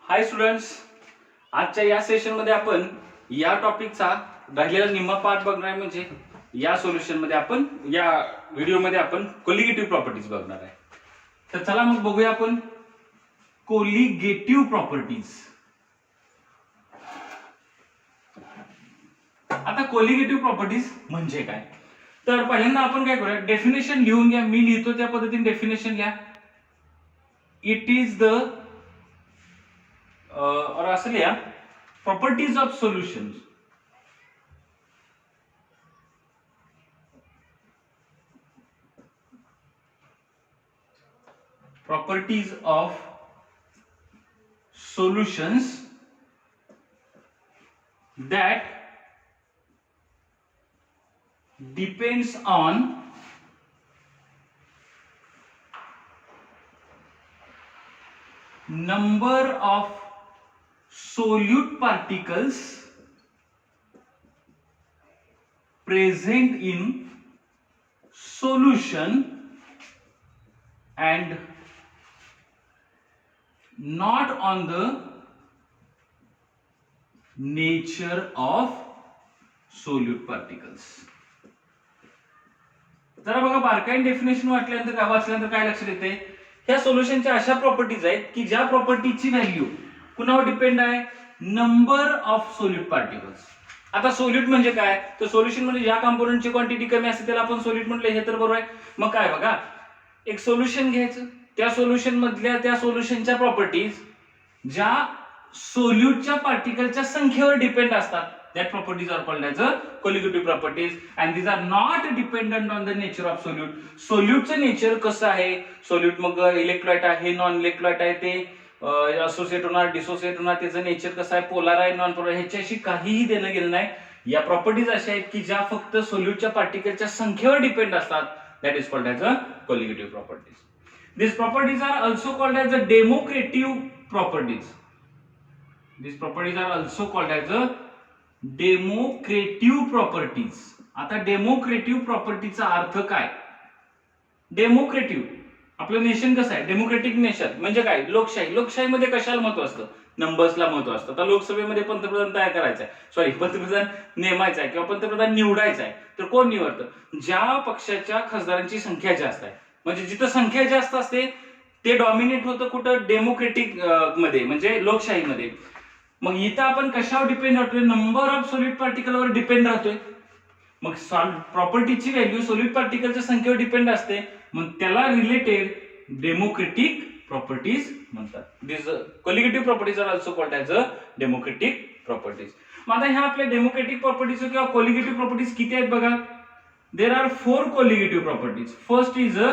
हाय students, आजच्या या सेशनमध्ये आपण या टॉपिकचा राहिलेला निम्मा पार्ट बघणार आहे. म्हणजे या सोल्युशन मध्ये आपण या व्हिडिओमध्ये आपण कोलिगेटिव्ह प्रॉपर्टीज बघणार आहे. तर चला मग बघूया आपण कोलिगेटिव्ह प्रॉपर्टीज. आता कोलिगेटिव्ह प्रॉपर्टीज म्हणजे काय, तर पहिल्यांदा आपण काय करूया, डेफिनेशन लिहून घ्या. मी लिहितो त्या पद्धतीने डेफिनेशन लिहा. इट इज द और असं लिहा, properties of solutions. Properties of solutions that depends on number of solute particles present in solution and not on the nature of solute particles. जरा बघा, बारकाईने डेफिनेशन वाचल्यानंतर काय लक्षात येते, ह्या सोल्युशनच्या अशा प्रॉपर्टीज आहेत की ज्या प्रॉपर्टीची व्हॅल्यू कुणावर डिपेंड आहे, नंबर ऑफ सोल्यूट पार्टिकल्स. आता सोल्यूट म्हणजे काय, तर सोल्युशन म्हणजे ज्या कंपोनंटची क्वांटिटी कमी असते त्याला आपण सोल्यूट म्हटलं. हे तर बरोबर आहे. मग काय बघा, एक सोल्युशन घ्यायचं, त्या सोल्युशन मधल्या त्या सोल्युशनच्या प्रॉपर्टीज ज्या सोल्यूटच्या पार्टिकलच्या संख्येवर डिपेंड असतात, that properties are called as a colligative properties and these are not dependent on the nature of solute. सोल्यूटचं नेचर कसं आहे, सोल्यूट मग इलेक्ट्रोलाइट आहे, नॉन इलेक्ट्रोलाइट आहे, ते असोसिएट होणार, डिसोसिएट होणार, त्याचं नेचर कसं आहे, पोलार आहे, नॉन पोलार, ह्याच्याशी काहीही देणं घेणं नाही. या प्रॉपर्टीज अशा आहेत की ज्या फक्त सोल्यूटच्या पार्टिकलच्या संख्येवर डिपेंड असतात. That is called as a colligative properties. These properties are also called as the democritive properties. These properties are also called as the democratic properties. आता डेमोक्रेटिव्ह प्रॉपर्टीचा अर्थ काय, डेमोक्रेटिव्ह आपलं नेशन कसं आहे, डेमोक्रेटिक नेशन म्हणजे काय, लोकशाही. लोकशाहीमध्ये कशाला महत्व असतं, नंबर्सला महत्व असतं. आता लोकसभेमध्ये पंतप्रधान तयार करायचा आहे, पंतप्रधान नेमायचा आहे किंवा पंतप्रधान निवडायचा आहे, तर कोण निवडतं, ज्या पक्षाच्या खासदारांची संख्या जास्त आहे. म्हणजे जिथं संख्या जास्त असते ते डॉमिनेट होतं कुठं, डेमोक्रेटिक मध्ये म्हणजे लोकशाहीमध्ये. मग इथं आपण कशावर डिपेंड राहतोय, नंबर ऑफ सोल्यूट पार्टिकलवर डिपेंड राहतोय. मग प्रॉपर्टीची व्हॅल्यू सोल्यूट पार्टिकलच्या संख्येवर डिपेंड असते, मग त्याला रिलेटेड डेमोक्रेटिक प्रॉपर्टीज म्हणतात. This colligative properties are also called as a democratic properties. मग आता ह्या आपल्या डेमोक्रेटिक प्रॉपर्टीज किंवा कोलिगेटिव्ह प्रॉपर्टीज किती आहेत बघा. There are 4 colligative properties. First is a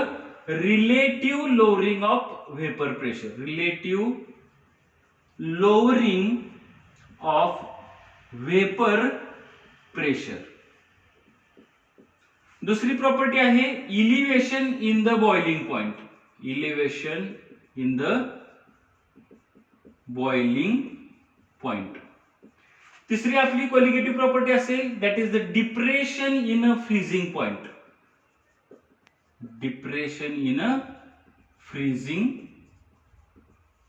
relative lowering of vapour pressure. Relative lowering of vapor pressure. दुसरी property आहे elevation in the boiling point. Elevation in the boiling point. तिसरी आपली कोलिगेटिव्ह property असेल, that is the depression in a freezing point. Depression in a freezing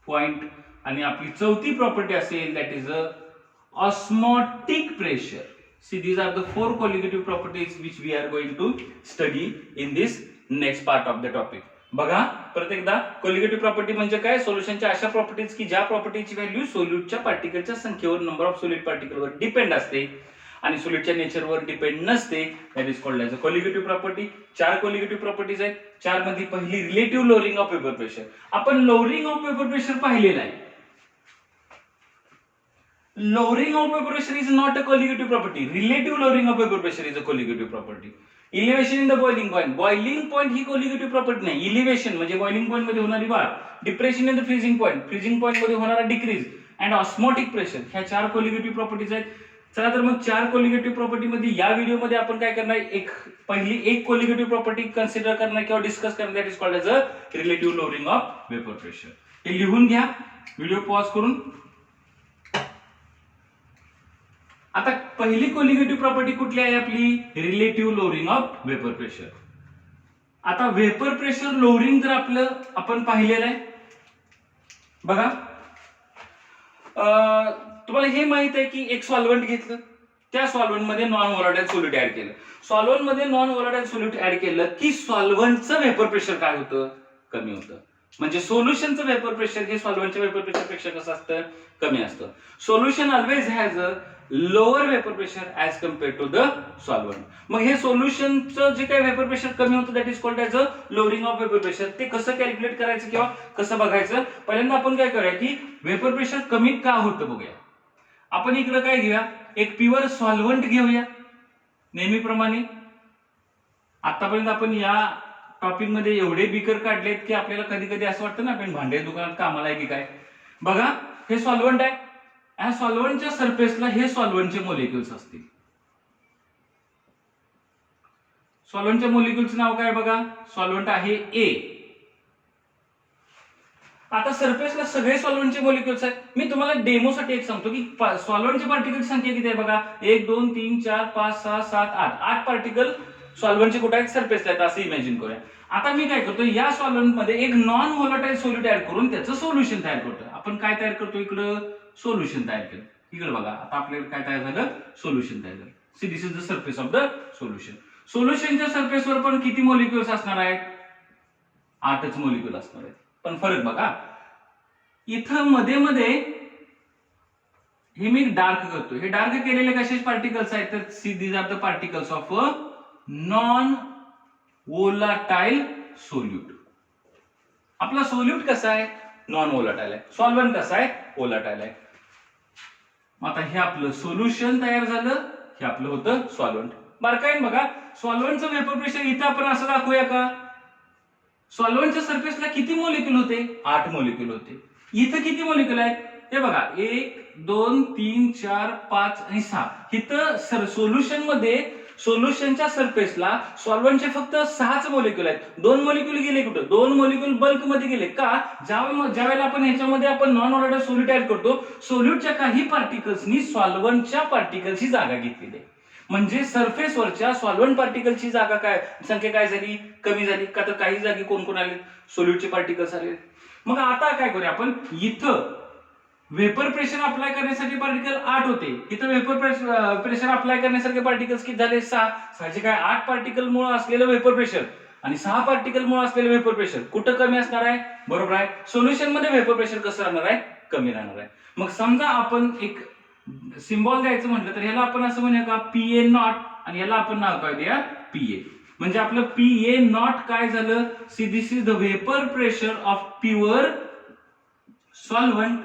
point. आणि आपली चौथी property असेल, that is a osmotic pressure. See, these are the 4 colligative properties which we are going to study in this next part of the topic. बघा परत एकदा, colligative property म्हणजे काय, सोल्युशनच्या अशा प्रॉपर्टीज की ज्या प्रॉपर्टीची व्हॅल्यू सोल्यूटच्या पार्टिकलच्या संख्येवर, नंबर ऑफ सोल्यूट पार्टिकलवर डिपेंड असते आणि सोल्यूटच्या नेचरवर डिपेंड नसते. That is called as a colligative property. 4 colligative properties आहेत. 4 मध्ये पहिली relative lowering of vapour pressure. आपण लोअरिंग ऑफ वेपर प्रेशर पाहिलेलं आहे. Lowering of vapor pressure is not a colligative property. Relative lowering of vapor pressure is a colligative property. Elevation in the boiling point. Boiling point he colligative property नाही. Elevation म्हणजे boiling point मध्ये होणारी वाढ. Depression in the freezing point. Freezing point मध्ये होणारा decrease. And osmotic pressure. ह्या 4 colligative properties आहेत. चला तर मग 4 colligative property मध्ये या व्हिडिओ मध्ये आपण काय करणार, पहिली एक colligative property कन्सिडर करणार किंवा डिस्कस करणार. That is called as a relative lowering of vapour pressure. हे लिहून घ्या, व्हिडिओ पॉज करून. आता पहिली कोलिगेटिव्ह प्रॉपर्टी कुठली आहे आपली, relative lowering of vapour pressure. आता वेपर प्रेशर लोअरिंग तर आपलं आपण पाहिलेलं आहे बघा. तुम्हाला हे माहित आहे की एक सॉल्व्हंट घेतलं, त्या सॉल्व्हंट मध्ये नॉन व्होलाटाईल सोल्यूट ऍड केलं. सॉल्व्हंट मध्ये नॉन व्होलाटाईल सोल्यूट ऍड केलं की सॉल्व्हंटचं वेपर प्रेशर काय होतं, कमी होतं. म्हणजे सोल्युशनचं वेपर प्रेशर हे सॉल्व्हंटच्या वेपर प्रेशर पेक्षा कसं असतं, कमी असतं. Solution always has a lower vapour pressure as compare to the solvent. मग हे सोल्युशनचं जे काही वेपर प्रेशर कमी होतं that is called as a lowering of vapour pressure. ते कसं कॅल्क्युलेट करायचं किंवा कसं बघायचं, पहिल्यांदा आपण काय करूया की वेपर प्रेशर कमी का होतं बघूया. आपण इकडे काय घेऊया, एक प्युअर सॉल्व्हंट घेऊया नेहमीप्रमाणे. आतापर्यंत आपण या टॉपिक मध्ये एवढे बीकर काढलेत की आपल्याला कधी कधी असं वाटतं ना आपण भांडे दुकानात कामाला आहे की काय. बघा हे सॉल्व्हंट आहे, या सॉल्व्हंटच्या सरफेसला हे सॉल्व्हंटचे मोलिक्युल्स असतील. सॉल्व्हंटच्या मोलिक्युलचं नाव काय बघा, सॉल्व्हंट आहे ए. आता सरफेसला सगळे सॉल्व्हंटचे मोलिक्युल्स आहेत. मी तुम्हाला डेमोसाठी एक सांगतो की सॉल्व्हंटची पार्टिकलची संख्या किती आहे बघा, 1 2 3 4 5 6 7 8 8 पार्टिकल सॉल्व्हंटचे कुठे आहेत, सरफेसला आहेत असं इमॅजिन करूया. आता मी काय करतो, या सॉल्व्हंट मध्ये एक नॉन व्होलाटाईल सोल्यूट ऍड करून त्याचं सोल्युशन तयार करतो. आपण काय तयार करतो, इकडं सोल्युशन तयार केलं. इकडे बघा आता आपल्याला काय तयार झालं, सोल्युशन तयार झालं. See this is the surface of the solution. सोल्युशनच्या सरफेसवर पण किती मोलिक्युल्स असणार आहेत, 8च मोलिक्युल असणार आहेत. पण फरक बघा, इथं मध्ये मध्ये हे मी डार्क करतो. हे डार्क केलेले कशाचे पार्टिकल्स आहेत, तर see these are the particles of a non volatile solute. आपला सोल्यूट कसा आहे, नॉन व्होलाटाईल आहे. सॉल्व्हंट कसा आहे, व्होलाटाईल आहे. आता हे आपलं सोल्युशन तयार झालं, हे आपलं होतं सॉल्व्हंट. बारकाईन बघा, सॉल्व्हंटचं वेपर प्रेशर इथं आपण असं दाखवूया का, सॉल्व्हंटच्या सरफेसला किती मोलिक्युल होते, 8 मोलिक्युल होते. इथं किती मोलिक्युल आहेत, हे बघा 1 2 3 4 5 आणि 6. इथं सोल्युशन मध्ये सोल्युशनच्या सरफेसला सॉल्व्हंटचे फक्त 6च मोलिक्युल आहेत. 2 मोलिक्युल गेले कुठं, 2 मोलिक्युल बल्क मध्ये गेले का, ज्यावेळेला आपण ह्याच्यामध्ये आपण नॉन व्होलाटाईल सोल्यूट ऍड करतो, सोल्यूटच्या काही पार्टिकल्सनी सॉल्व्हंटच्या पार्टिकलची जागा घेतलेली आहे. म्हणजे सरफेसवरच्या सॉल्व्हंट पार्टिकलची जागा काय, संख्या काय झाली, कमी झाली का, तर काही जागी कोण कोण आले, सोल्यूटचे पार्टिकल्स आले. मग आता काय करूया आपण, इथं वेपर प्रेशर अप्लाय करण्यासाठी पार्टिकल 8 होते, इथं वेपर प्रेशर अप्लाय करण्यासारखे पार्टिकल्स किती झाले, 6. म्हणजे काय, 8 पार्टिकल मुळे असलेलं वेपर प्रेशर आणि 6 पार्टिकल मुळे असलेलं वेपर प्रेशर कुठं कमी असणार आहे, बरोबर आहे, सोल्युशन मध्ये वेपर प्रेशर कसं राहणार आहे, कमी राहणार आहे. मग समजा आपण एक सिम्बॉल द्यायचं म्हटलं तर ह्याला आपण असं म्हणूया का, PA नॉट, आणि याला आपण नाव काय द्या, PA. म्हणजे आपलं PA नॉट काय झालं, see this is the vapour pressure of pure solvent.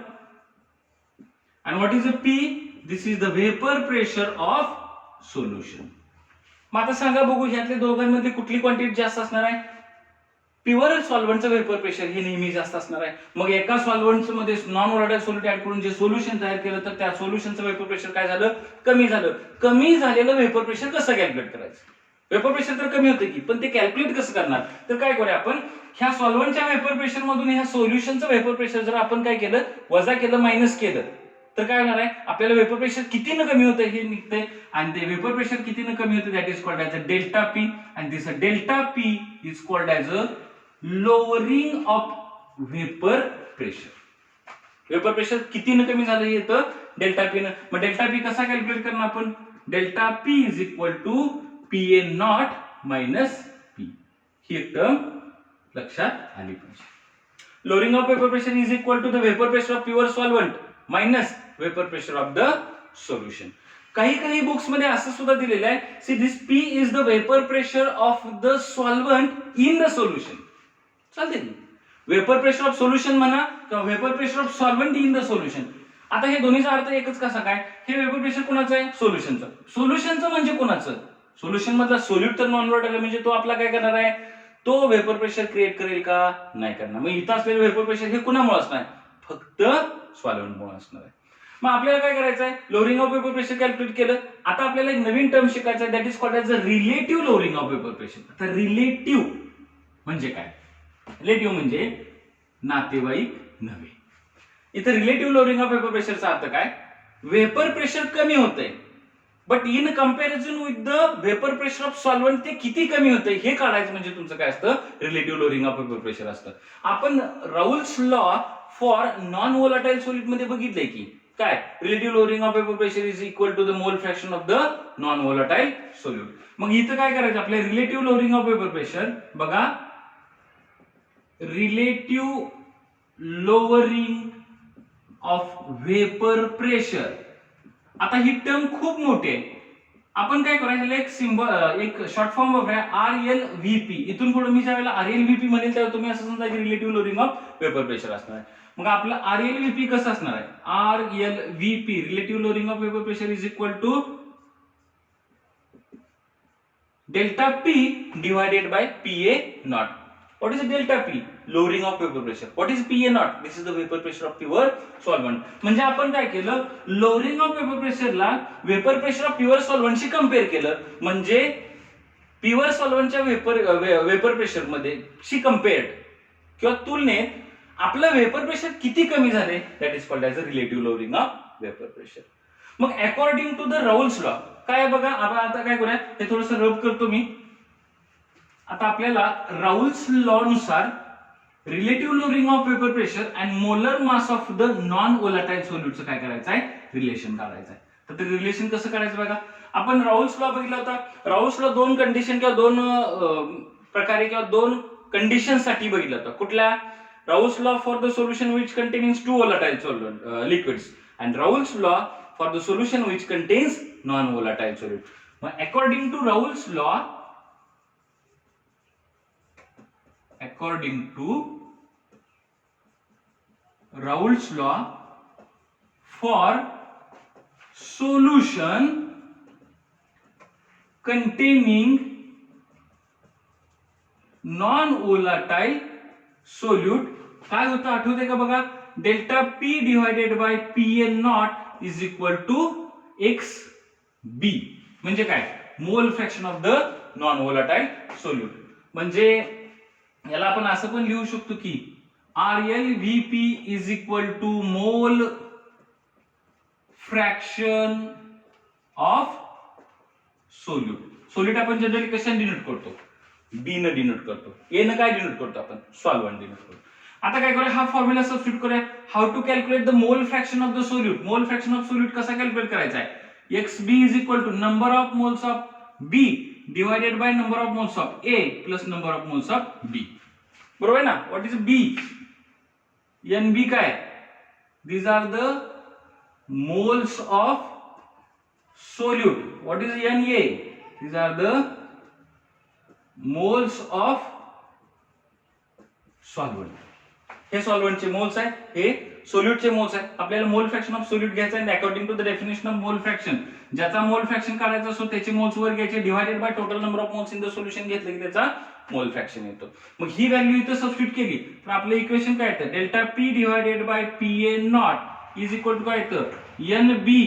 And what is a P? This is the vapor pressure of solution. मग आता सांगा बघू, ह्यातल्या दोघांमध्ये कुठली क्वांटिटी जास्त असणार आहे, प्युअर सॉल्व्हंटचं वेपर प्रेशर हे नेहमी जास्त असणार आहे. मग एका सॉल्व्हंट मध्ये नॉन व्होलाटाईल सोल्यूट ऍड करून जे सोल्युशन तयार केलं तर त्या सोल्युशनचं वेपर प्रेशर काय झालं, कमी झालं. कमी झालेलं वेपर प्रेशर कसं कॅल्क्युलेट करायचं, वेपर प्रेशर तर कमी होतं की, पण ते कॅल्क्युलेट कसं करणार, तर काय करूया आपण, ह्या सॉल्व्हंटच्या वेपर प्रेशर मधून ह्या सोल्युशनचं वेपर प्रेशर जर आपण काय केलं, वजा केलं, मायनस केलं, तर काय होणार आहे, आपल्याला वेपर प्रेशर कितीनं कमी होतं हे निघतंय. आणि ते वेपर प्रेशर कितीनं कमी होतं that is called as a delta P. आणि this delta P is called as a lowering of vapour pressure. Vapour pressure कितीनं कमी झालं येतं, डेल्टा पी न. मग डेल्टा पी कसा कॅल्क्युलेट करणार आपण, delta P is equal to PA not minus P. ही एक टर्म लक्षात आली पाहिजे. Lowering of vapour pressure is equal to the vapour pressure of pure solvent minus vapour pressure of the solution. काही books मध्ये असं सुद्धा दिलेलं आहे, see this P is the vapour pressure of the solvent in the solution. चालते की, vapour pressure of solution म्हणा किंवा vapour pressure of solvent in the solution. आता हे दोन्हीचा अर्थ एकच कसा काय, हे वेपर प्रेशर कोणाचं आहे, सोल्युशनचं. सोल्युशनचं म्हणजे कोणाचं, सोल्युशन मधला सोल्यूट तर नॉन व्होलाटाईल, म्हणजे तो आपला काय करणार आहे, तो वेपर प्रेशर क्रिएट करेल का, नाही करणार. मग इथं असलेलं वेपर प्रेशर हे कुणामुळे असणार, फक्त सॉल्व्हंट मुळे असणार आहे. मग आपल्याला काय करायचं आहे, lowering of vapour pressure calculate केलं. आता आपल्याला एक नवीन टर्म शिकायचा आहे, that is called as a relative lowering of vapour pressure. आता रिलेटिव्ह म्हणजे काय, रिलेटिव्ह म्हणजे नातेवाईक नव्हे. इथं रिलेटिव्ह लोअरिंग ऑफ वेपर प्रेशरचा अर्थ काय, वेपर प्रेशर कमी होतंय but in comparison with the vapour pressure of solvent ते किती कमी होतंय हे काढायचं, म्हणजे तुमचं काय असतं, relative lowering of vapour pressure असतं. आपण Raoult's law for non volatile solid मध्ये बघितलंय की काय, relative lowering of vapour pressure is equal to the mole fraction of the non volatile solute. मग इथं काय करायचं आपल्या relative lowering of vapour pressure बघा, relative lowering of vapour pressure. आता ही टर्म खूप मोठी आहे, आपण काय करायचं एक सिंबल एक शॉर्ट फॉर्म वापरूया RLVP. इथून पुढे मी ज्यावेळेला RLVP म्हणेल तेव्हा तुम्ही असं समजा की relative lowering of vapour pressure असणार आहे. मग आपलं RLVP कसं असणार आहे, RLVP relative lowering of vapour pressure is equal to delta P divided by PA naught. What is delta P? Lowering of vapor pressure. What is PA naught? This is the vapor pressure of pure solvent. म्हणजे आपण काय केलं, lowering of vapour प्रेशरला vapour pressure of pure सॉल्व्हंटशी compare केलं. म्हणजे pure सॉल्व्हंटच्या vapour pressure मध्ये शी compared किंवा तुलनेत आपलं वेपर प्रेशर किती कमी झाले, that is called as a relative lowering of vapour pressure. मग अकॉर्डिंग टू द राऊल्स लॉ काय बघा, आपण आता काय करूया हे थोडंसं रब करतो मी. आता आपल्याला राऊल्स लॉ नुसार relative lowering of vapour pressure and molar mass of the non volatile सॉल्यूटचं काय करायचं आहे, रिलेशन काढायचं आहे. तर ते रिलेशन कसं काढायचं बघा, आपण राऊल्स लॉ बघितला होता. राऊल्स लॉ दोन कंडिशन किंवा दोन प्रकारे किंवा दोन कंडिशन साठी बघितला होता. कुठल्या, Raoult's law for the solution which contains two volatile liquids and Raoult's law for the solution which contains non-volatile solute. According to Raoult's law, for solution containing non-volatile solute काय होतं आठवते का बघा, delta P divided by PA naught is equal to XB. म्हणजे काय, mole fraction of the non volatile solute. म्हणजे याला आपण असं पण लिहू शकतो की RLVP is equal to mole fraction of solute. Solute आपण जनरली कशाने डिनोट करतो, B न डिनोट करतो. A न काय डिनोट करतो आपण, सॉल्व्हंट डिनोट करतो. आता काय करूया, हा फॉर्म्युला सबस्टिट्यूट करूया. How to calculate the mole fraction of the solute. Mole fraction of solute कसा कॅल्क्युलेट करायचा आहे, XB is equal to number of moles of B divided by number of moles of A plus number of moles of B. बरोबर ना. What is B, NB काय, these are the moles of solute. What is NA, these are the moles of solvent. हे सॉल्व्हंटचे moles आहेत, हे सोल्यूटचे moles आहेत. आपल्याला मोल fraction of solute घ्यायचं आहे according to the definition of mole fraction. ज्याचा मोल फ्रॅक्शन काढायचा असतो त्याचे मोल्स वर घ्यायचे divided by total number of moles in the solution घेतलं की त्याचा मोल फ्रॅक्शन येतो. मग ही व्हॅल्यू इथं सबस्टिट्यूट केली तर आपलं इक्वेशन काय येतं, delta P divided by PA naught is equal to काय येतं, NB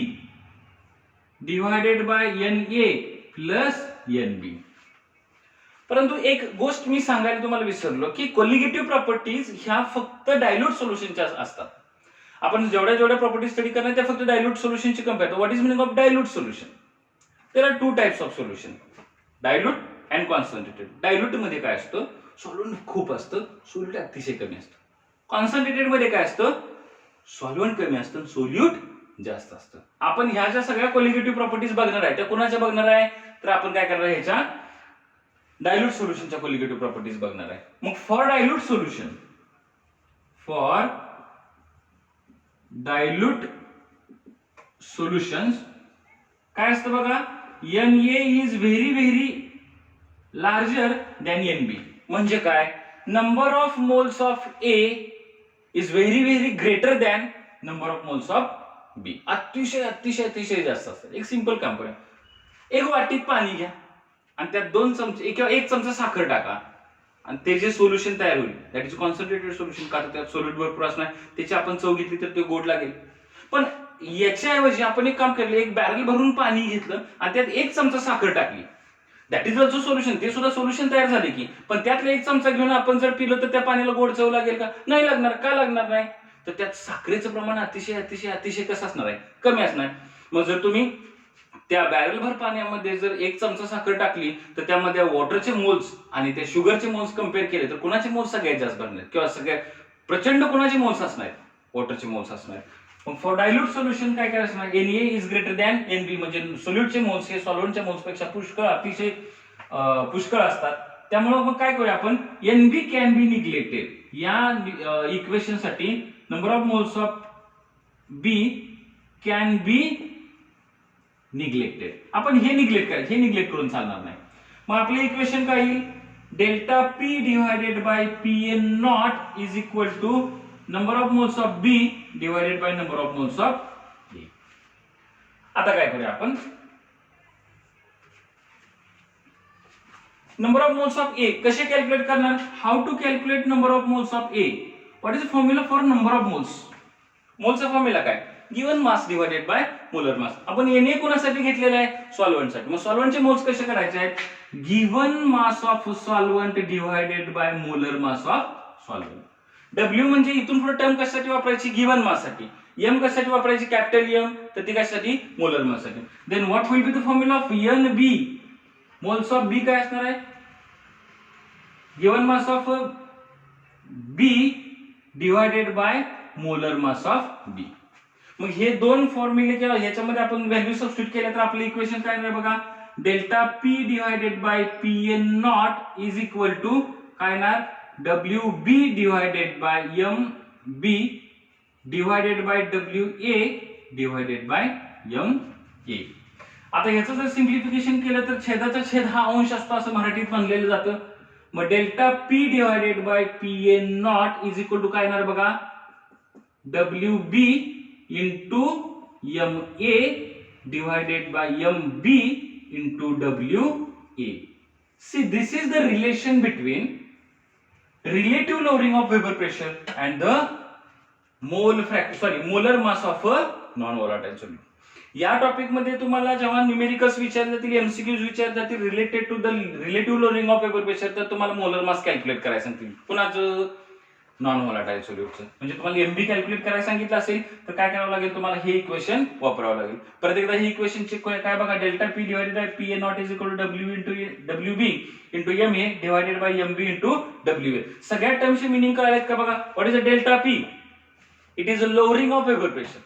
divided by NA plus NB. परंतु एक गोष्ट मी सांगायला तुम्हाला विसरलो की कोलिगेटिव्ह प्रॉपर्टीज ह्या फक्त डायल्यूट सोल्युशनच्या असतात. आपण जेवढ्या प्रॉपर्टीज स्टडी करणार त्या फक्त डायल्यूट सोल्युशनची compare. What is meaning of dilute solution, there are two types of solution, dilute and concentrated. Dilute मध्ये काय असतं, सॉल्व्हंट खूप असतं, सोल्यूट अतिशय कमी असतं. कॉन्सन्ट्रेटेड मध्ये काय असतं, सॉल्व्हंट कमी असतं, सोल्यूट जास्त असतं. आपण ह्या ज्या सगळ्या कोलिगेटिव्ह प्रॉपर्टीज बघणार आहे त्या कोणाच्या बघणार आहे, तर आपण काय करणार आहे, ह्याच्या डायल्यूट सोल्युशनच्या कोलिगेटिव्ह प्रॉपर्टीज बघणार आहे. मग फॉर डायल्यूट सोल्युशन्स काय असतं बघा, NA is very larger than NB. म्हणजे काय, number of moles of A is very greater than number of moles of B. अतिशय जास्त असतात. एक सिंपल काम करूया, एक वाटीत पाणी घ्या आणि त्यात 2 चमचे किंवा 1 चमचा साखर टाका आणि ते जे सोल्युशन तयार होईल दॅट इज कॉन्सन्ट्रेटेड सोल्युशन. का त्यात सोल्यूट भरपूर असणार, त्याची आपण चव घेतली तर ते गोड लागेल. पण याच्याऐवजी आपण एक काम केलं, एक बॅरल भरून पाणी घेतलं आणि त्यात 1 चमचा साखर टाकली, दॅट इज ऑल्सो सोल्युशन. ते सुद्धा सोल्युशन तयार झाले की, पण त्यातलं 1 चमचा घेऊन आपण जर पिलं तर त्या पाण्याला गोड चव लागेल का, नाही लागणार. का लागणार नाही, तर त्यात साखरेचं प्रमाण अतिशय कसं असणार आहे, कमी असणार. मग जर तुम्ही त्या बॅरलभर पाण्यामध्ये जर 1 चमचा साखर टाकली तर त्यामध्ये वॉटरचे मोल्स आणि त्या शुगरचे मोल्स कम्पेअर केले तर कुणाचे मोल्स सगळ्यात जास्त भरणार किंवा सगळ्यात प्रचंड कोणाचे मोल्स असणार, वॉटरचे मोल्स असणार. मग फॉर डायल्यूट सोल्युशन काय काय असणार, Na is greater than Nb, म्हणजे सोल्यूटचे मोल्स हे सॉल्व्हंटच्या मोल्स पेक्षा पुष्कळ, अतिशय पुष्कळ असतात. त्यामुळे मग काय करूया आपण, Nb कॅन बी निग्लेक्टेड. या इक्वेशन साठी number of moles of B can be neglected. आपण हे निग्लेक्ट करायचं, हे निग्लेक्ट करून चालणार नाही. मग आपलं इक्वेशन काय येईल, delta P divided by Pn naught is equal to number of moles of B divided by number of moles of A. आता काय करूया आपण, number of moles of A कसे कॅल्क्युलेट करणार, how to calculate number of moles of A. What is the formula for number of moles. मोलचा formula काय, given mass divided by molar mass. आपण Na कोणासाठी घेतलेला आहे, सॉल्व्हंटसाठी. मग सॉल्व्हंटचे मोल्स कसे करायचे आहेत, given mass of solvent divided by molar mass of solvent. W म्हणजे इथून पुढे टर्म कशासाठी वापरायची, गिवन मास साठी. M कशासाठी वापरायची, कॅपिटल M, तर ती कशासाठी, मोलर मास साठी. Then what will be the formula of Nb, moles of B काय असणार आहे, given mass of B divided by molar mass of B. मग हे दोन फॉर्म्युले किंवा ह्याच्यामध्ये आपण व्हॅल्यू सबस्टिट्यूट केल्या तर आपलं इक्वेशन काय आहे बघा, delta P divided by Pn naught is equal to काय येणार, WB divided by MB divided by WA divided by MA. आता ह्याचं जर सिंप्लिफिकेशन केलं तर छेदाचा छेद हा अंश असतो असं मराठीत म्हणलेलं जातं. मग delta P divided by Pn naught is equal to काय येणार बघा, WB into MA divided by MB into WA. See, this is the relation between relative lowering of vapor pressure and the molar mass of a non-volatile solute. या topic मध्ये तुम्हाला जेव्हा numericals विचारले जातील, MCQs विचारले जातील related to the relative lowering of vapour pressure, तर तुम्हाला मोलर मास कॅल्क्युलेट करायला सांगतील. कुणाचं, नॉन व्होलाटाईल सोल्यूटचं. म्हणजे तुम्हाला एमबी कॅल्क्युलेट करायला सांगितलं असेल तर काय करावं लागेल, तुम्हाला हे इक्वेशन वापरावं लागेल. परत एकदा हे इक्वेशन चेक काय बघा, delta P divided by Pn naught is equal to WB into MA divided by MB into WA. सगळ्या टर्मचे मिनिंग काय आहेत का बघा. What is a delta P, it is a lowering of vapour pressure.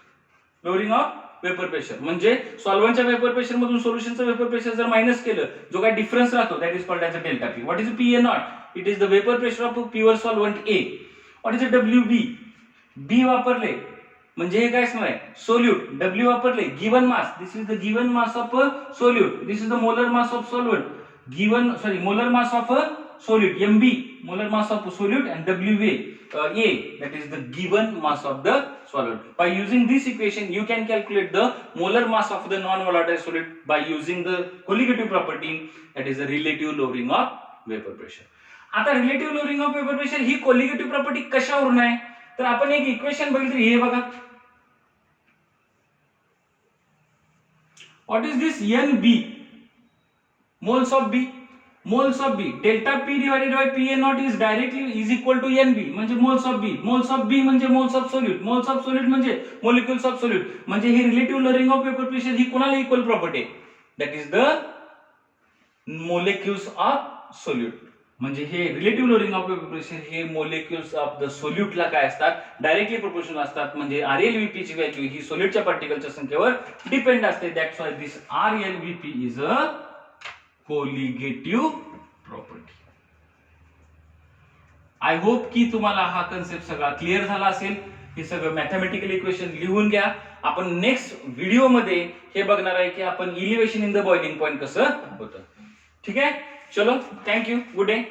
Lowering of vapour pressure म्हणजे सॉल्व्हंटच्या vapour pressure मधून सोल्युशनचं वेपर प्रेशर जर मायनस केलं, जो काय डिफरन्स राहतो, that is called as a delta P. What is Pn not, it is the vapour pressure of pure solvent A. What is a WB, B वापरले म्हणजे हे काय असणार आहे, सोल्यूट. W वापरले, given mass, this is the given mass of solute, this is the molar mass of solvent. Molar mass of solute, MB molar mass of solute, and WA A, that is the given mass of the solute. By using this equation you can calculate the molar mass of the non volatile solute by using the colligative property, that is the relative lowering of vapor pressure. आता relative lowering of vapour pressure ही colligative property कशावरून आहे, तर आपण एक equation बघितलं, हे बघा. What is this NB, moles of B. Moles of B, delta P divided by Pn naught is directly is equal to NB म्हणजे moles of B. Moles of B म्हणजे moles of solute. Moles of solute म्हणजे molecules of solute. म्हणजे हे relative lowering of vapour pressure ही कोणाला equal property आहे, that is the molecules of solute. म्हणजे हे relative lowering of vapour pressure हे मोलिक्युल्स ऑफ द सोल्यूटला काय असतात, डायरेक्टली प्रोपोर्शनल असतात. म्हणजे RLVP ची व्हॅल्यू ही सोल्यूटच्या पार्टिकलच्या संख्येवर डिपेंड असते. That's why this RLVP is a colligative property. I hope की तुम्हाला हा कन्सेप्ट सगळा क्लिअर झाला असेल. हे सगळं मॅथमॅटिकल इक्वेशन लिहून घ्या. आपण नेक्स्ट व्हिडिओ मध्ये हे बघणार आहे की आपण elevation in the boiling point कसं होतं. ठीक आहे, चलो, थँक्यू, गुड डे.